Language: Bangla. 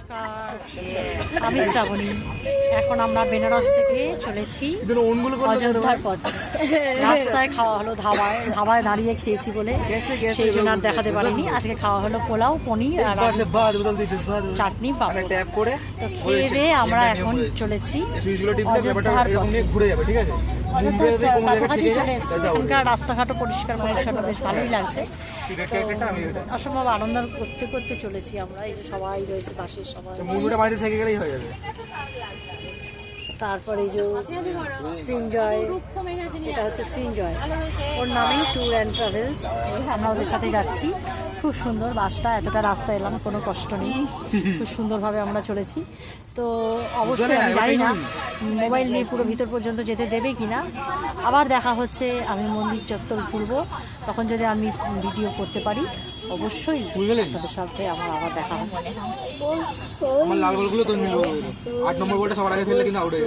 নমস্কার, আমি শ্রাবণী। এখন আমরা বেনারস থেকে চলেছি অযোধ্যার পথে। রাস্তায় খাওয়া হলো ধাবায় দাঁড়িয়ে খেয়েছি বলে সেই জন্য আর দেখাতে পারিনি। আজকে খাওয়া হলো পোলাও, পনির আর চাটনি, পাপড়। তো খেয়ে দিয়ে আমরা এখন চলেছি অযোধ্যার পথে। কাছাকাছি চলে এসেছি। এখানকার রাস্তাঘাটও পরিষ্কার পরিচ্ছন্ন, বেশ ভালোই লাগছে। অসম্ভব আনন্দ করতে করতে চলেছি আমরা। এই সবাই রয়েছে পাশে, সবাই থেকে গেলেই হয়ে যাবে। তারপরে এই যে সৃঞ্জয়, এটা হচ্ছে সৃঞ্জয়, ওর নামেই ট্যুর অ্যান্ড ট্রাভেলস। আমরা ওদের সাথে যাচ্ছি। খুব সুন্দর বাসটা, এতটা রাস্তা এলাম, কোনো কষ্ট নেই, খুব সুন্দরভাবে আমরা চলেছি। তো অবশ্যই আমি জানি না মোবাইল নিয়ে পুরো ভিতর পর্যন্ত যেতে দেবে কিনা। আবার দেখা হচ্ছে, আমি মন্দির চত্বর ঘুরবো, তখন যদি আমি ভিডিও করতে পারি অবশ্যই তাদের সাথে আমার আবার দেখা হবে। আমার লাল বলগুলো তো 8 নম্বর বলটা সবার আগে ফেললে কিন্তু আউট হয়ে